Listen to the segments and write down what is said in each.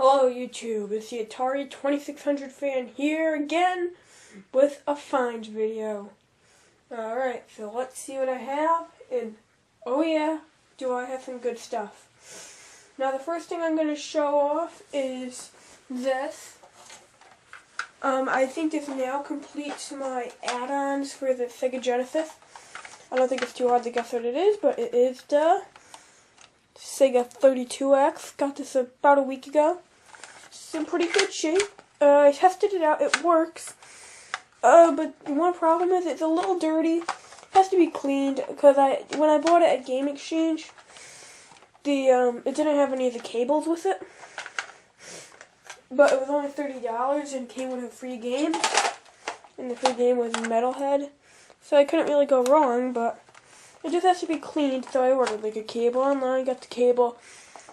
Hello YouTube, it's the Atari 2600 fan here again with a finds video. Alright, so let's see what I have, and oh yeah, do I have some good stuff. Now the first thing I'm going to show off is this. I think this now completes my add-ons for the Sega Genesis. I don't think it's too hard to guess what it is, but it is the Sega 32X. Got this about a week ago. It's in pretty good shape. I tested it out. It works. But one problem is it's a little dirty. It has to be cleaned because when I bought it at Game Exchange, it didn't have any of the cables with it. But it was only $30 and came with a free game. And the free game was Metalhead. So I couldn't really go wrong, but it just has to be cleaned. So I ordered like a cable online, got the cable.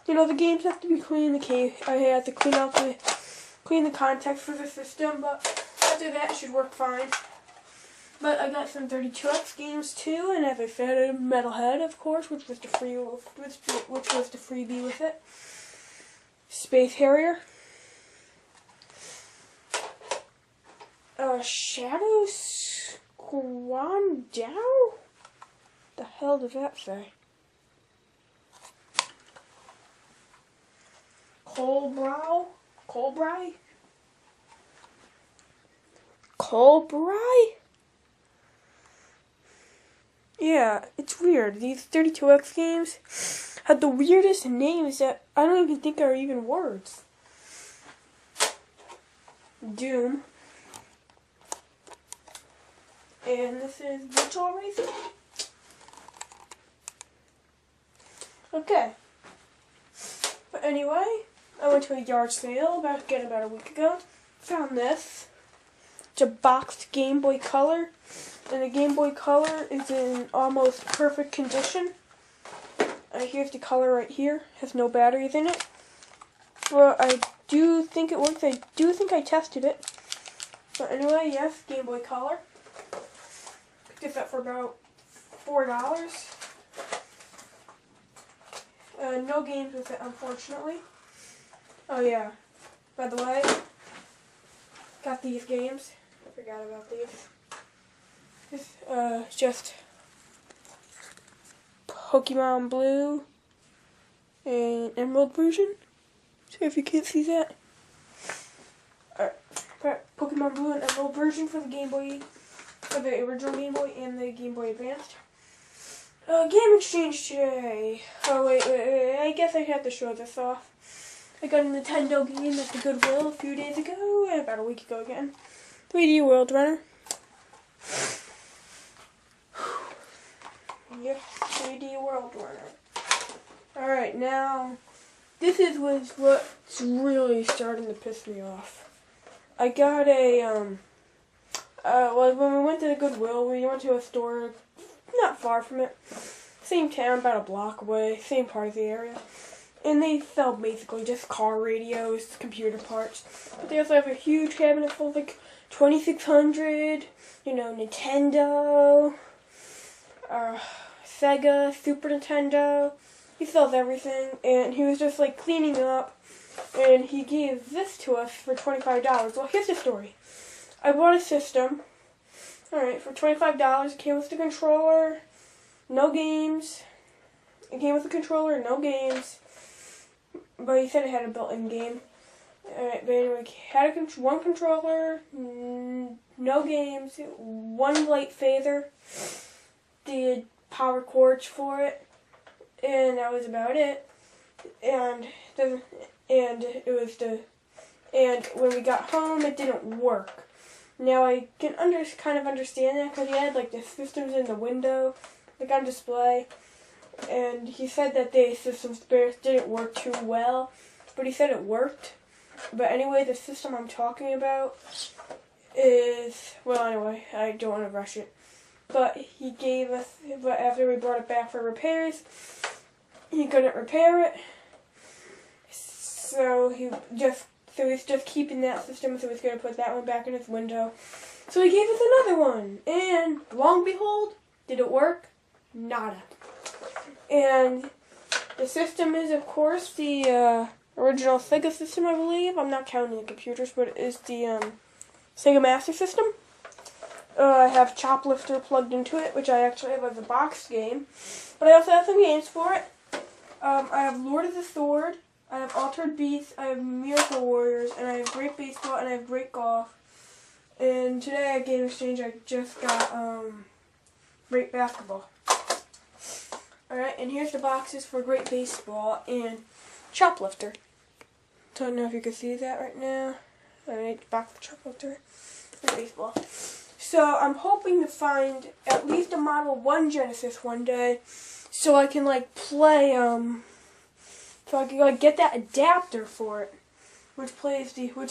You know, the games have to be clean. I had to clean the contacts for the system, but after that it should work fine. But I got some 32X games too, and as I said, Metalhead, of course, which was the freebie with it. Space Harrier. Shadow Squandow? The hell does that say? Colbry? Yeah, it's weird. These 32X games had the weirdest names that I don't even think are even words. Doom. And this is Virtual Racing. Okay. But anyway, I went to a yard sale about a week ago. Found this. It's a boxed Game Boy Color. And the Game Boy Color is in almost perfect condition. Here's the color right here. Has no batteries in it. Well, I do think it works. I do think I tested it. But anyway, yes, Game Boy Color. Picked this up for about $4. No games with it, unfortunately. Oh yeah, by the way, got these games. I forgot about these. This just Pokemon Blue and Emerald version. So if you can't see that. Alright, Pokemon Blue and Emerald version for the Game Boy, for the original Game Boy and the Game Boy Advanced. Game Exchange today. Oh wait, I guess I have to show this off. I got a Nintendo game at the Goodwill a few days ago, and about a week ago again. 3D World Runner. Yes, 3D World Runner. Alright, now, this was what's really starting to piss me off. I got well, when we went to the Goodwill, we went to a store not far from it. Same town, about a block away, same part of the area. And they sell basically just car radios, computer parts. But they also have a huge cabinet full of like 2600, you know, Nintendo, Sega, Super Nintendo. He sells everything, and he was just like cleaning up, and he gave this to us for $25. Well, here's the story. I bought a system. Alright, for $25, it came with the controller, no games. It came with the controller, no games. But he said it had a built-in game. Alright, but anyway, it had one controller, no games, one light phaser, the power cords for it, and that was about it. And when we got home, it didn't work. Now I can kind of understand that because he had like the systems in the window, like on display, and he said that the system spares didn't work too well, but he said it worked. But anyway, the system I'm talking about is, well anyway, I don't want to rush it, but he gave us, but after we brought it back for repairs, he couldn't repair it, so he's just keeping that system, so he's going to put that one back in his window. So he gave us another one, and lo and behold, did it work? Nada. And the system is, of course, the original Sega system, I believe. I'm not counting the computers, but it is the Sega Master System. I have Choplifter plugged into it, which I actually have as a box game. But I also have some games for it. I have Lord of the Sword, I have Altered Beast, I have Miracle Warriors, and I have Great Baseball, and I have Great Golf. And today at Game Exchange, I just got Great Basketball. Alright, and here's the boxes for Great Baseball and Choplifter. Don't know if you can see that right now. I need the box for Choplifter and Baseball. So I'm hoping to find at least a Model 1 Genesis one day, so I can play so I can get that adapter for it, which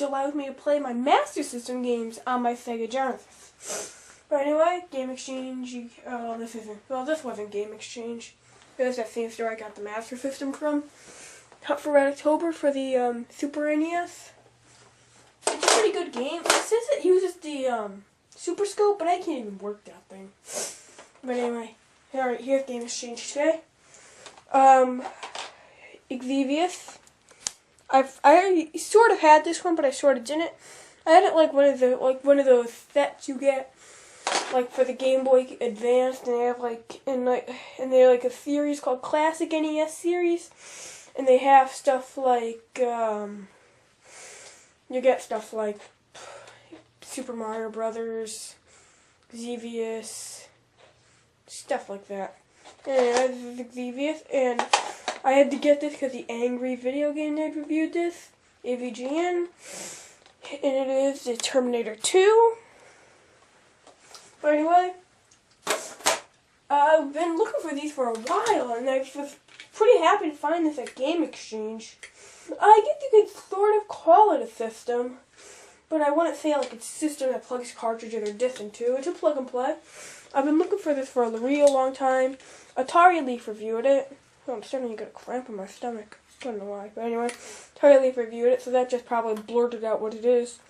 allows me to play my Master System games on my Sega Genesis. But anyway, Game Exchange. This wasn't Game Exchange. It was that same store I got the Master System from. Up for Red October for the Super NES. It's a pretty good game. It says it uses the Super Scope, but I can't even work that thing. But anyway, alright, here's Game Exchange today. Xevious. I sort of had this one, but I sort of didn't. I had it like one of those sets you get for the Game Boy Advance, and they have and they're a series called Classic NES series, and they have stuff you get stuff like Super Mario Brothers, Xevious, stuff like that. And this is Xevious, and I had to get this because the Angry Video Game Nerd reviewed this, AVGN, and it is the Terminator 2. But anyway, I've been looking for these for a while, and I was pretty happy to find this at Game Exchange. I guess you could sort of call it a system, but I wouldn't say it's a system that plugs cartridges or discs into. It's a plug and play. I've been looking for this for a real long time. Atari Leaf reviewed it. Oh, I'm starting to get a cramp in my stomach. I don't know why, but anyway, Atari Leaf reviewed it, so that just probably blurted out what it is.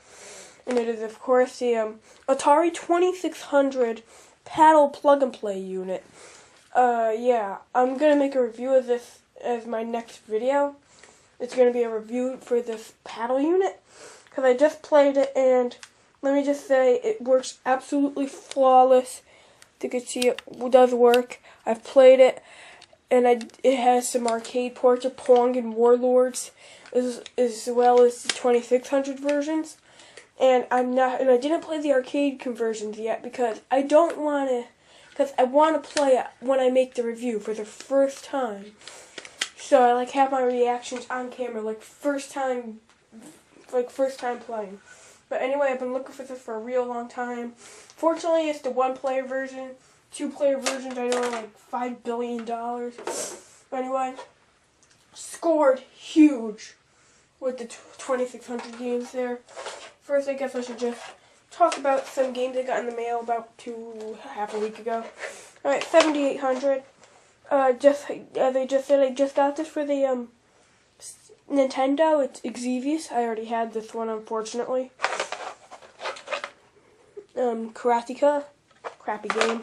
And it is, of course, the Atari 2600 paddle plug and play unit. Yeah, I'm gonna make a review of this as my next video. It's gonna be a review for this paddle unit, because I just played it, and let me just say, it works absolutely flawless. You can see it does work. I've played it, and it has some arcade ports of Pong and Warlords, as well as the 2600 versions. And I didn't play the arcade conversions yet because I want to play it when I make the review for the first time. So I have my reactions on camera, first time playing. But anyway, I've been looking for this for a real long time. Fortunately, it's the one-player version. Two-player versions, I know, are $5 billion. But anyway, scored huge with the 2600 games there. First, I guess I should just talk about some games I got in the mail about half a week ago. Alright, 7800. As I just said, I just got this for the Nintendo. It's Xevious. I already had this one, unfortunately. Karateka. Crappy game.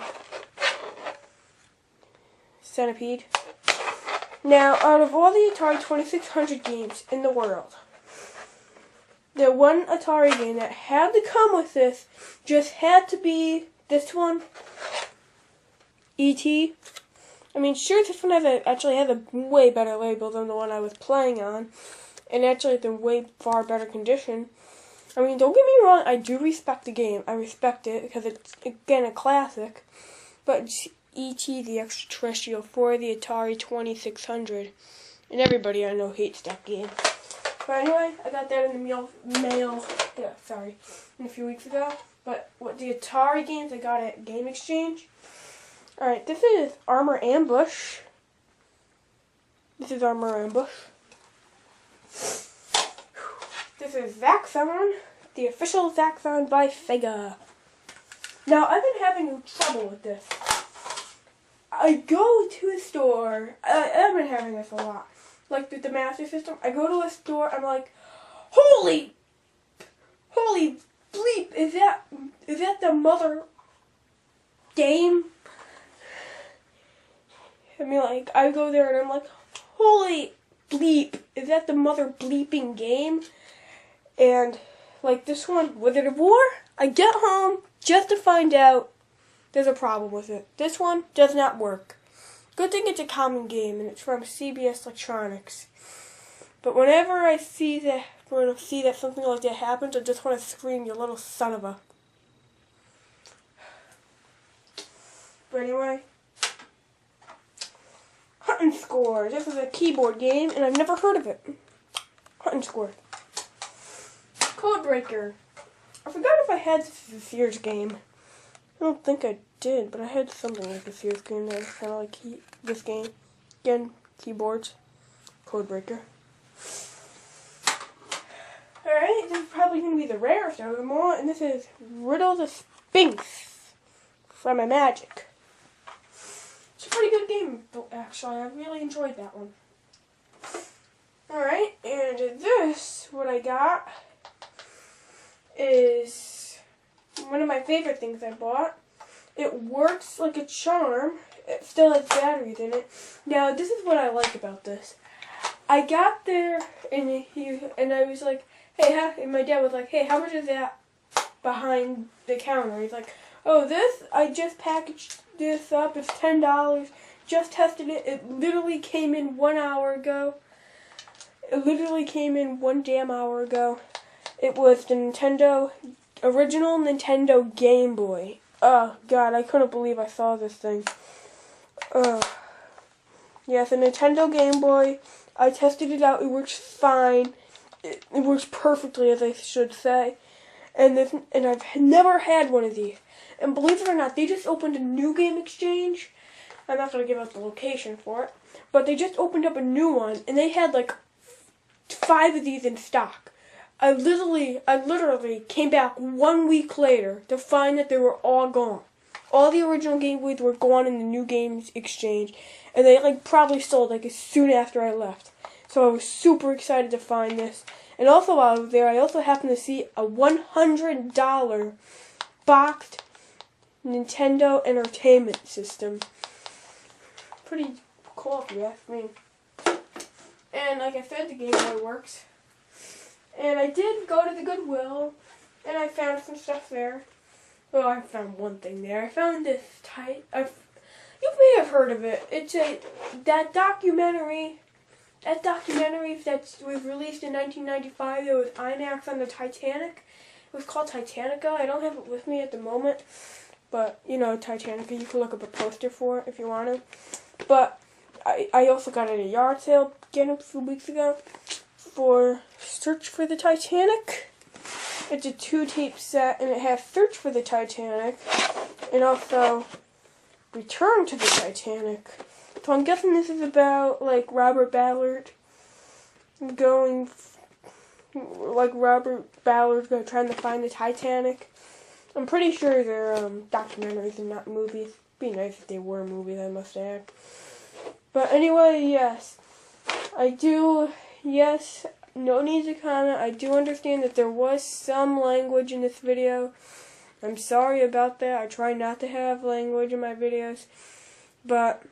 Centipede. Now, out of all the Atari 2600 games in the world, the one Atari game that had to come with this just had to be this one, E.T. I mean, sure, this one actually has a way better label than the one I was playing on, and actually it's in way far better condition. I mean, don't get me wrong, I do respect the game. I respect it because it's, again, a classic, but E.T. the Extraterrestrial for the Atari 2600, and everybody I know hates that game. But anyway, I got that in the mail a few weeks ago. But what the Atari games I got at Game Exchange. Alright, this is Armor Ambush. This is Zaxxon, the official Zaxxon by Sega. Now, I've been having trouble with this. I go to a store. I've been having this a lot. With the Master System, I go to a store, I'm like, holy bleep, is that the mother game? I mean, I go there and I'm like, holy bleep. Is that the mother bleeping game? And like this one, Wizard of War, I get home just to find out there's a problem with it. This one does not work. Good thing it's a common game and it's from CBS Electronics. But whenever I see that something like that happens, I just want to scream, "You little son of a..." But anyway, Hunt and Score. This is a keyboard game, and I've never heard of it. Hunt and Score. Codebreaker. I forgot if I had the Sears game. I don't think I did, but I had something like the Sears game that was kind of like this game. Again, keyboards. Codebreaker. Alright, this is probably going to be the rarest of them all, and this is Riddle the Sphinx from Magic. It's a pretty good game, actually. I really enjoyed that one. Alright, and this, what I got, is one of my favorite things I bought. It works like a charm. It still has batteries in it. Now, this is what I like about this. I got there, and I was like, "Hey," and my dad was like, "Hey, how much is that behind the counter?" He's like, "Oh, this, I just packaged this up. It's $10. Just tested it. It literally came in 1 hour ago. It literally came in 1 damn hour ago. It was the original Nintendo Game Boy. Oh, God, I couldn't believe I saw this thing. Yeah, it's a Nintendo Game Boy. I tested it out. It works fine. It works perfectly, as I should say. And I've never had one of these. And believe it or not, they just opened a new game exchange. I'm not going to give out the location for it. But they just opened up a new one, and they had like 5 of these in stock. I literally came back 1 week later to find that they were all gone. All the original Game Boys were gone in the new games exchange, and they probably sold as soon after I left. So I was super excited to find this. And also while I was there, I also happened to see a $100 boxed Nintendo Entertainment System. Pretty cool if you ask me. And like I said, the Game Boy works. And I did go to the Goodwill, and I found some stuff there. Well, I found one thing there. I found this you may have heard of it. It's that documentary that was released in 1995. There was IMAX on the Titanic. It was called Titanica. I don't have it with me at the moment, but you know Titanica. You can look up a poster for it if you want to. But I also got it at a yard sale again a few weeks ago for Search for the Titanic. It's a 2-tape set, and it has Search for the Titanic and also Return to the Titanic. So I'm guessing this is about Robert Ballard trying to find the Titanic. I'm pretty sure they're documentaries and not movies. It'd be nice if they were movies, I must add. But anyway, yes. No need to comment. I do understand that there was some language in this video. I'm sorry about that. I try not to have language in my videos. But,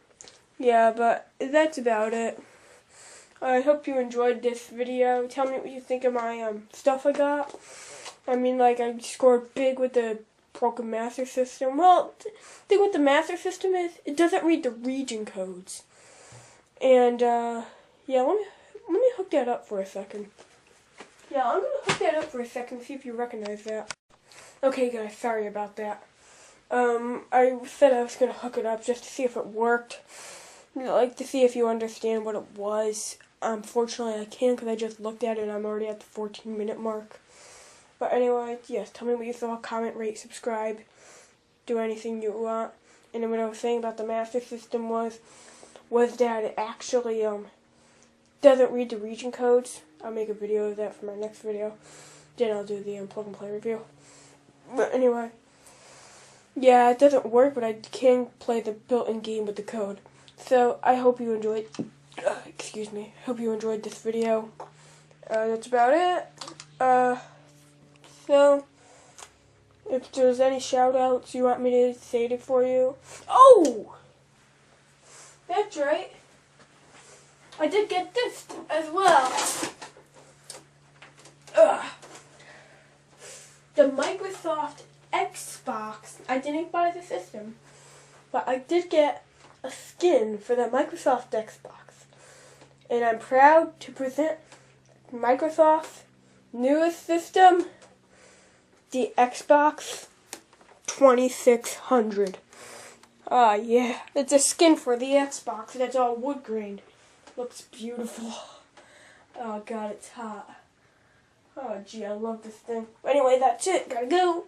yeah, but that's about it. I hope you enjoyed this video. Tell me what you think of my stuff I got. I mean, I scored big with the Broken Master System. Well, the thing with the Master System is it doesn't read the region codes. And, yeah, let me hook that up for a second. Yeah, I'm going to hook that up for a second, see if you recognize that. Okay, guys, sorry about that. I said I was going to hook it up just to see if it worked. To see if you understand what it was. Unfortunately, I can't because I just looked at it and I'm already at the 14-minute mark. But anyway, yes, tell me what you thought. Comment, rate, subscribe. Do anything you want. And then what I was saying about the Master System was that it actually, doesn't read the region codes. I'll make a video of that for my next video. Then I'll do the plug and play review. But anyway, yeah, it doesn't work, but I can play the built-in game with the code. So I hope you enjoyed. Excuse me. Hope you enjoyed this video. That's about it. So if there's any shout-outs you want me to say it for you. Oh, that's right. I did get this as well. The Microsoft Xbox. I didn't buy the system, but I did get a skin for the Microsoft Xbox. And I'm proud to present Microsoft's newest system, the Xbox 2600. Yeah, it's a skin for the Xbox that's all wood grain. Looks beautiful. Oh god, it's hot. Oh gee, I love this thing. Anyway, that's it. Gotta go.